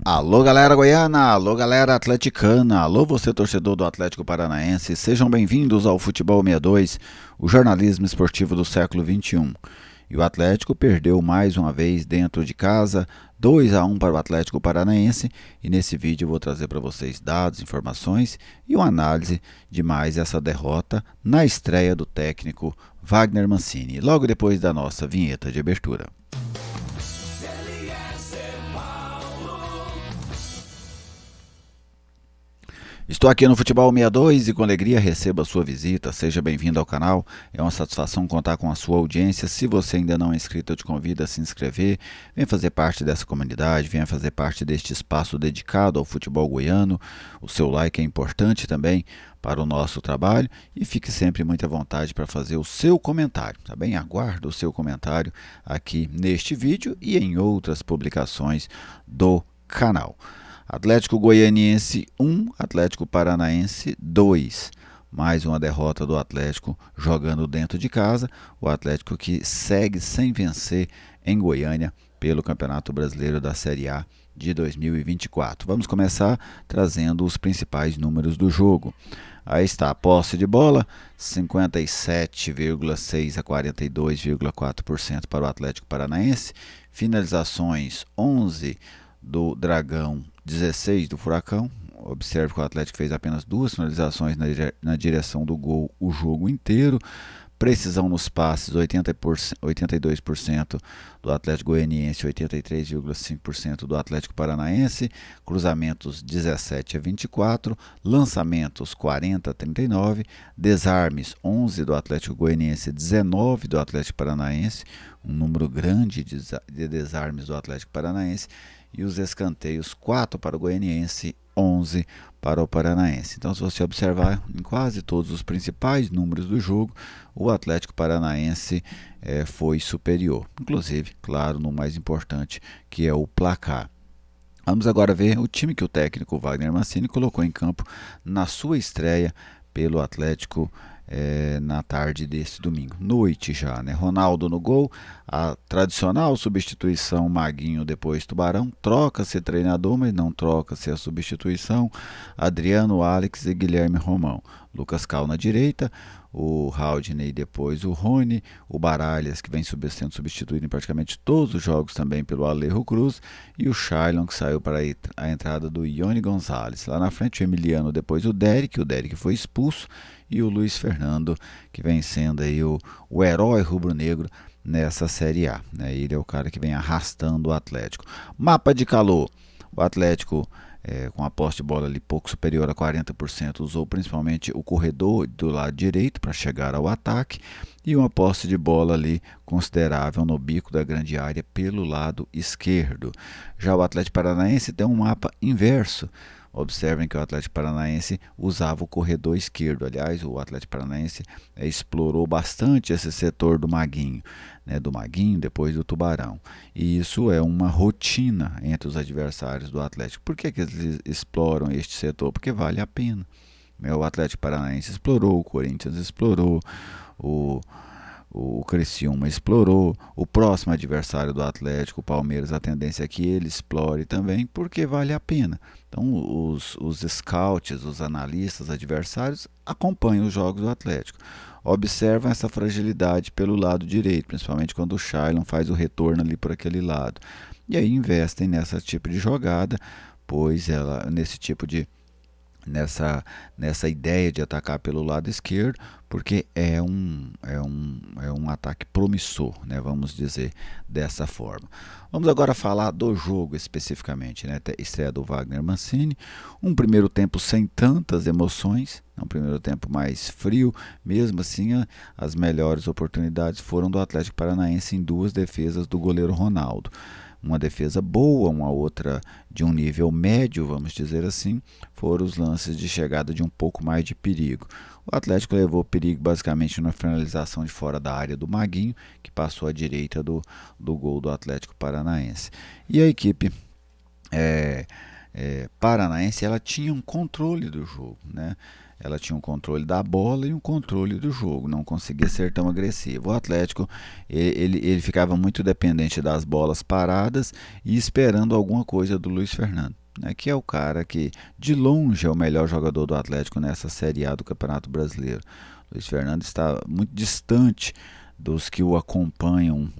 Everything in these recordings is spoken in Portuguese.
Alô galera goiana, alô galera atleticana, alô você torcedor do Atlético Paranaense, sejam bem-vindos ao Futebol 62, o jornalismo esportivo do século XXI. E o Atlético perdeu mais uma vez dentro de casa, 2-1 para o Atlético Paranaense, e nesse vídeo eu vou trazer para vocês dados, informações e uma análise de mais essa derrota na estreia do técnico Wagner Mancini, logo depois da nossa vinheta de abertura. Estou aqui no Futebol 62 e com alegria recebo a sua visita. Seja bem-vindo ao canal. É uma satisfação contar com a sua audiência. Se você ainda não é inscrito, eu te convido a se inscrever. Venha fazer parte dessa comunidade, venha fazer parte deste espaço dedicado ao futebol goiano. O seu like é importante também para o nosso trabalho e fique sempre muito à vontade para fazer o seu comentário, tá bem? Aguardo o seu comentário aqui neste vídeo e em outras publicações do canal. Atlético Goianiense 1, Atlético Paranaense 2. Mais uma derrota do Atlético jogando dentro de casa. O Atlético que segue sem vencer em Goiânia pelo Campeonato Brasileiro da Série A de 2024. Vamos começar trazendo os principais números do jogo. Aí está a posse de bola, 57,6% a 42,4% para o Atlético Paranaense. Finalizações, 11 do Dragão, 16 do Furacão. Observe que o Atlético fez apenas 2 finalizações na direção do gol o jogo inteiro. Precisão nos passes, 82% do Atlético Goianiense, 83,5% do Atlético Paranaense. Cruzamentos, 17-24. Lançamentos, 40-39. Desarmes, 11 do Atlético Goianiense, 19 do Atlético Paranaense. Um número grande de desarmes do Atlético Paranaense. E os escanteios, 4 para o Goianiense, 11 para o Paranaense. Então, se você observar em quase todos os principais números do jogo, o Atlético Paranaense foi superior. Inclusive, claro, no mais importante, que é o placar. Vamos agora ver o time que o técnico Wagner Mancini colocou em campo na sua estreia pelo Atlético na tarde desse domingo, noite já, né? Ronaldo no gol, a tradicional substituição Maguinho depois Tubarão, troca-se treinador, mas não troca-se a substituição, Adriano, Alex e Guilherme Romão, Lucas Cal na direita, o Haldney depois o Rony, o Baralhas que vem sendo substituído em praticamente todos os jogos também pelo Alejo Cruz e o Shailon que saiu para a entrada do Ione Gonzalez. Lá na frente o Emiliano, depois o Derek foi expulso e o Luiz Fernando que vem sendo aí o herói rubro-negro nessa Série A, né? Ele é o cara que vem arrastando o Atlético. Mapa de calor, o Atlético com a posse de bola ali pouco superior a 40%, usou principalmente o corredor do lado direito para chegar ao ataque e uma posse de bola ali considerável no bico da grande área pelo lado esquerdo. Já o Atlético Paranaense tem um mapa inverso. Observem que o Atlético Paranaense usava o corredor esquerdo. Aliás, o Atlético Paranaense explorou bastante esse setor do Maguinho, né, depois do Tubarão. E isso é uma rotina entre os adversários do Atlético. Por que eles exploram este setor? Porque vale a pena. O Atlético Paranaense explorou, o Corinthians explorou, o Criciúma explorou, o próximo adversário do Atlético, o Palmeiras, a tendência é que ele explore também, porque vale a pena. Então os scouts, os analistas adversários acompanham os jogos do Atlético, observam essa fragilidade pelo lado direito, principalmente quando o Shailon faz o retorno ali por aquele lado, e aí investem nesse tipo de jogada, pois nessa ideia de atacar pelo lado esquerdo, porque é um ataque promissor, né? Vamos dizer dessa forma. Vamos agora falar do jogo especificamente, né? Estreia do Wagner Mancini, um primeiro tempo sem tantas emoções, um primeiro tempo mais frio, mesmo assim as melhores oportunidades foram do Atlético Paranaense em 2 defesas do goleiro Ronaldo. Uma defesa boa, uma outra de um nível médio, vamos dizer assim, foram os lances de chegada de um pouco mais de perigo. O Atlético levou perigo basicamente na finalização de fora da área do Maguinho, que passou à direita do gol do Atlético Paranaense. E a equipe paranaense ela tinha um controle do jogo, né? ela tinha um controle da bola e um controle do jogo, não conseguia ser tão agressivo. O Atlético ele ficava muito dependente das bolas paradas e esperando alguma coisa do Luiz Fernando, né, que é o cara que de longe é o melhor jogador do Atlético nessa Série A do Campeonato Brasileiro. Luiz Fernando está muito distante dos que o acompanham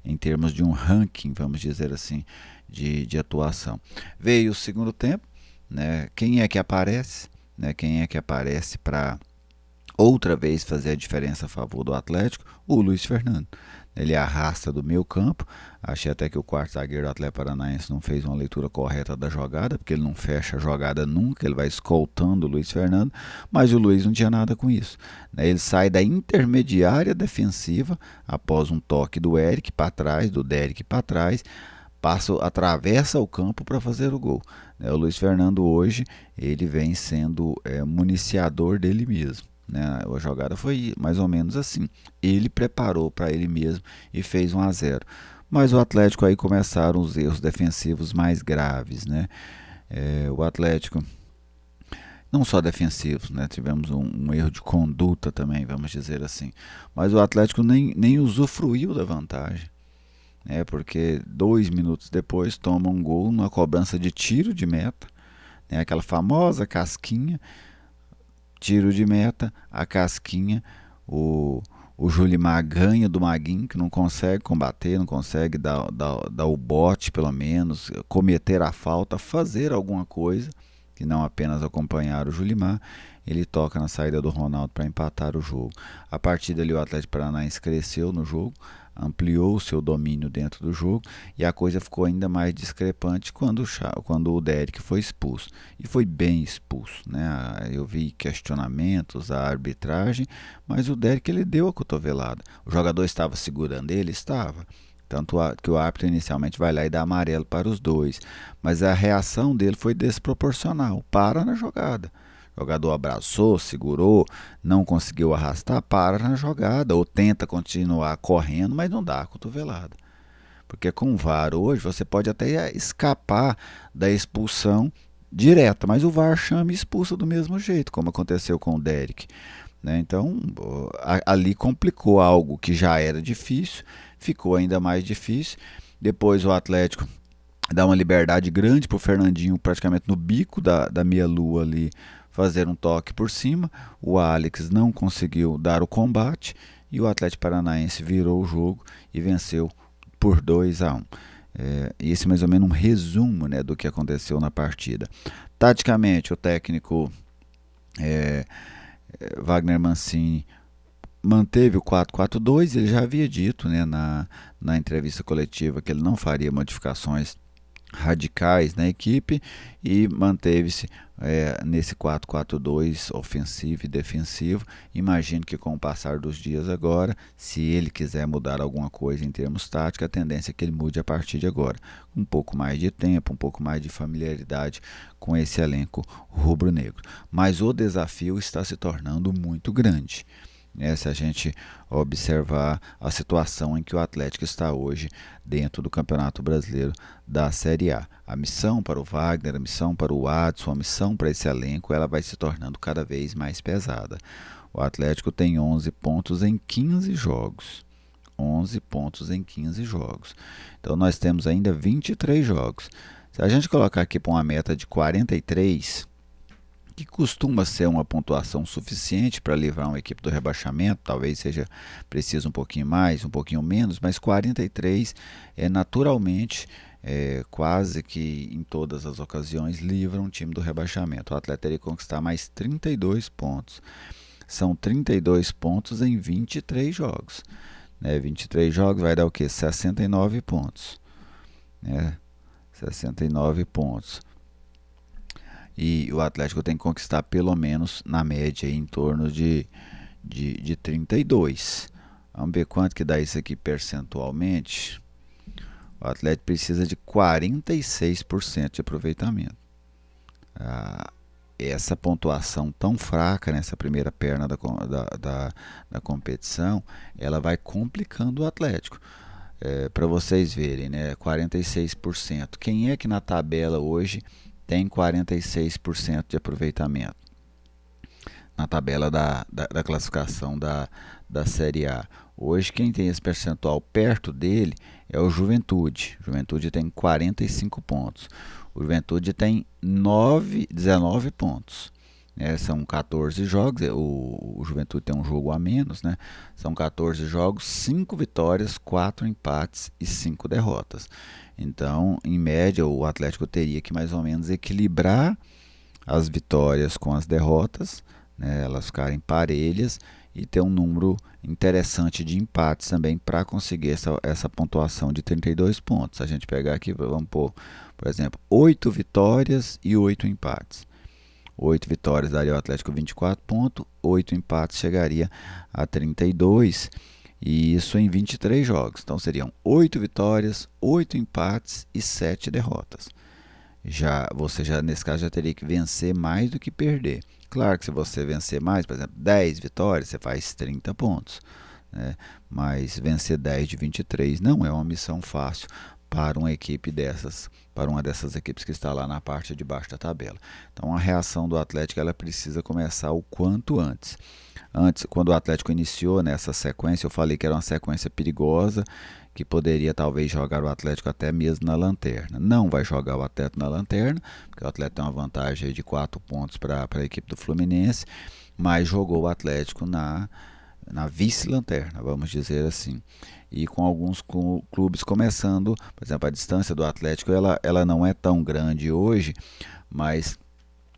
em termos de um ranking, vamos dizer assim, de atuação. Veio o segundo tempo, né? Quem é que aparece? Né? Quem é que aparece para outra vez fazer a diferença a favor do Atlético? O Luiz Fernando. Ele arrasta do meio campo. Achei até que o quarto zagueiro do Atlético Paranaense não fez uma leitura correta da jogada, porque ele não fecha a jogada nunca, ele vai escoltando o Luiz Fernando, mas o Luiz não tinha nada com isso. Ele sai da intermediária defensiva após um toque do Eric para trás, do Derek para trás, atravessa o campo para fazer o gol. O Luiz Fernando hoje ele vem sendo municiador dele mesmo. A jogada foi mais ou menos assim. Ele preparou para ele mesmo e fez 1-0. Mas o Atlético aí começaram os erros defensivos mais graves. O Atlético, não só defensivos, tivemos um erro de conduta também, vamos dizer assim. Mas o Atlético nem usufruiu da vantagem. Porque 2 minutos depois toma um gol numa cobrança de tiro de meta. Aquela famosa casquinha. Tiro de meta, a casquinha, o Julimar ganha do Maguinho, que não consegue combater, não consegue dar o bote, pelo menos, cometer a falta, fazer alguma coisa, que não apenas acompanhar o Julimar. Ele toca na saída do Ronaldo para empatar o jogo. A partir dali o Atlético Paranaense cresceu no jogo, ampliou o seu domínio dentro do jogo e a coisa ficou ainda mais discrepante quando o Derek foi expulso. E foi bem expulso. Eu vi questionamentos à arbitragem, mas o Derek ele deu a cotovelada. O jogador estava segurando ele? Estava. Tanto que o árbitro inicialmente vai lá e dá amarelo para os dois. Mas a reação dele foi desproporcional. Para na jogada. O jogador abraçou, segurou, não conseguiu arrastar, para na jogada ou tenta continuar correndo, mas não dá a cotovelada. Porque com o VAR hoje você pode até escapar da expulsão direta, mas o VAR chama e expulsa do mesmo jeito, como aconteceu com o Derek. Então ali complicou algo que já era difícil, ficou ainda mais difícil. Depois o Atlético dá uma liberdade grande para o Fernandinho, praticamente no bico da meia-lua ali, fazer um toque por cima. O Alex não conseguiu dar o combate e o Atlético Paranaense virou o jogo e venceu por 2-1. Esse é mais ou menos um resumo do que aconteceu na partida. Taticamente, o técnico Wagner Mancini manteve o 4-4-2. Ele já havia dito na entrevista coletiva que ele não faria modificações radicais na equipe e manteve-se nesse 4-4-2 ofensivo e defensivo. Imagino que com o passar dos dias agora, se ele quiser mudar alguma coisa em termos táticos, a tendência é que ele mude a partir de agora. Um pouco mais de tempo, um pouco mais de familiaridade com esse elenco rubro-negro. Mas o desafio está se tornando muito grande. Se a gente observar a situação em que o Atlético está hoje dentro do Campeonato Brasileiro da Série A. A missão para o Wagner, a missão para o Adson, a missão para esse elenco, ela vai se tornando cada vez mais pesada. O Atlético tem 11 pontos em 15 jogos. 11 pontos em 15 jogos. Então nós temos ainda 23 jogos. Se a gente colocar aqui para uma meta de 43, que costuma ser uma pontuação suficiente para livrar uma equipe do rebaixamento, talvez seja preciso um pouquinho mais, um pouquinho menos, mas 43 naturalmente, quase que em todas as ocasiões, livra um time do rebaixamento. O Atlético teria que conquistar mais 32 pontos. São 32 pontos em 23 jogos. 23 jogos vai dar o quê? 69 pontos. 69 pontos. E o Atlético tem que conquistar pelo menos, na média, em torno de 32. Vamos ver quanto que dá isso aqui percentualmente. O Atlético precisa de 46% de aproveitamento. Essa pontuação tão fraca nessa primeira perna da competição, ela vai complicando o Atlético. Para vocês verem, 46%. Quem é que na tabela hoje tem 46% de aproveitamento? na tabela da classificação da Série A. Hoje quem tem esse percentual perto dele é o Juventude. O Juventude tem 45 pontos. O Juventude tem 19 pontos. São 14 jogos, o Juventude tem um jogo a menos, né? São 14 jogos, 5 vitórias, 4 empates e 5 derrotas. Então, em média, o Atlético teria que mais ou menos equilibrar as vitórias com as derrotas, né? Elas ficarem parelhas e ter um número interessante de empates também para conseguir essa pontuação de 32 pontos. Se a gente pegar aqui, vamos pôr, por exemplo, 8 vitórias e 8 empates. 8 vitórias daria ao Atlético 24 pontos, 8 empates chegaria a 32, e isso em 23 jogos. Então seriam 8 vitórias, 8 empates e 7 derrotas. Você nesse caso já teria que vencer mais do que perder. Claro que se você vencer mais, por exemplo, 10 vitórias, você faz 30 pontos. Né? Mas vencer 10 de 23 não é uma missão fácil para uma equipe para uma dessas equipes que está lá na parte de baixo da tabela. Então a reação do Atlético ela precisa começar o quanto antes. Antes, quando o Atlético iniciou nessa sequência, eu falei que era uma sequência perigosa, que poderia talvez jogar o Atlético até mesmo na lanterna. Não vai jogar o Atlético na lanterna, porque o Atlético tem uma vantagem de 4 pontos para a equipe do Fluminense, mas jogou o Atlético na vice-lanterna, vamos dizer assim. E com alguns clubes começando, por exemplo, a distância do Atlético ela não é tão grande hoje, mas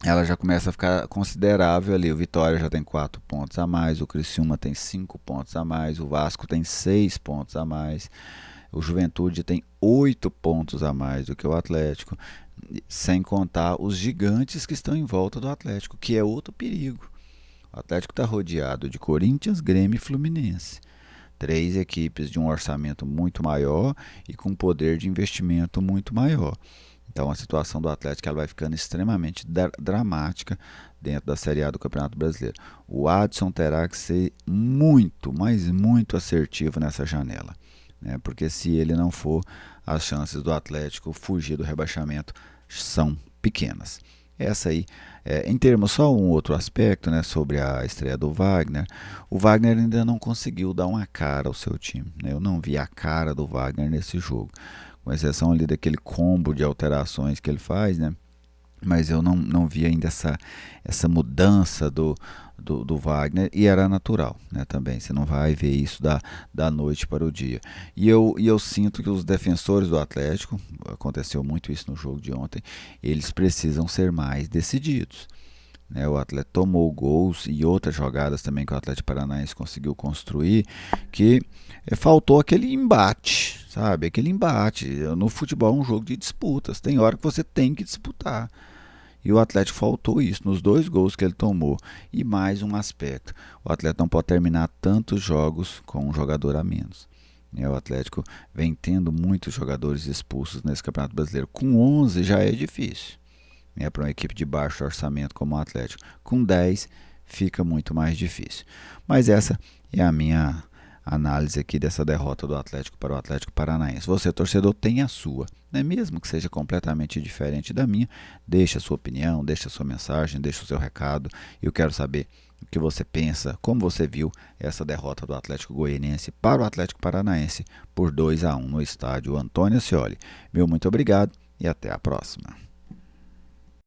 ela já começa a ficar considerável ali. O Vitória já tem 4 pontos a mais, o Criciúma tem 5 pontos a mais, o Vasco tem 6 pontos a mais, o Juventude tem 8 pontos a mais do que o Atlético, sem contar os gigantes que estão em volta do Atlético, que é outro perigo. O Atlético está rodeado de Corinthians, Grêmio e Fluminense. 3 equipes de um orçamento muito maior e com poder de investimento muito maior. Então a situação do Atlético ela vai ficando extremamente dramática dentro da Série A do Campeonato Brasileiro. O Adson terá que ser muito, mas muito assertivo nessa janela, né? Porque se ele não for, as chances do Atlético fugir do rebaixamento são pequenas. Essa aí, em termos só um outro aspecto, né, sobre a estreia do Wagner. O Wagner ainda não conseguiu dar uma cara ao seu time, né? Eu não vi a cara do Wagner nesse jogo, com exceção ali daquele combo de alterações que ele faz, né? Mas eu não vi ainda essa mudança do Wagner, e era natural, né, também. Você não vai ver isso da noite para o dia. E eu sinto que os defensores do Atlético, aconteceu muito isso no jogo de ontem, eles precisam ser mais decididos. Né? O Atlético tomou gols e outras jogadas também que o Atlético Paranaense conseguiu construir, que faltou aquele embate, sabe? Aquele embate. No futebol é um jogo de disputas, tem hora que você tem que disputar. E o Atlético faltou isso nos 2 gols que ele tomou. E mais um aspecto: o Atlético não pode terminar tantos jogos com um jogador a menos. O Atlético vem tendo muitos jogadores expulsos nesse Campeonato Brasileiro. Com 11 já é difícil, para uma equipe de baixo orçamento como o Atlético. Com 10 fica muito mais difícil. Mas essa é a minha análise aqui dessa derrota do Atlético para o Atlético Paranaense. Você, torcedor, tem a sua, né? Mesmo que seja completamente diferente da minha, deixa a sua opinião, deixa a sua mensagem, deixa o seu recado. Eu quero saber o que você pensa, como você viu essa derrota do Atlético Goianiense para o Atlético Paranaense por 2-1 no estádio Antônio Ascioli. Meu muito obrigado e até a próxima.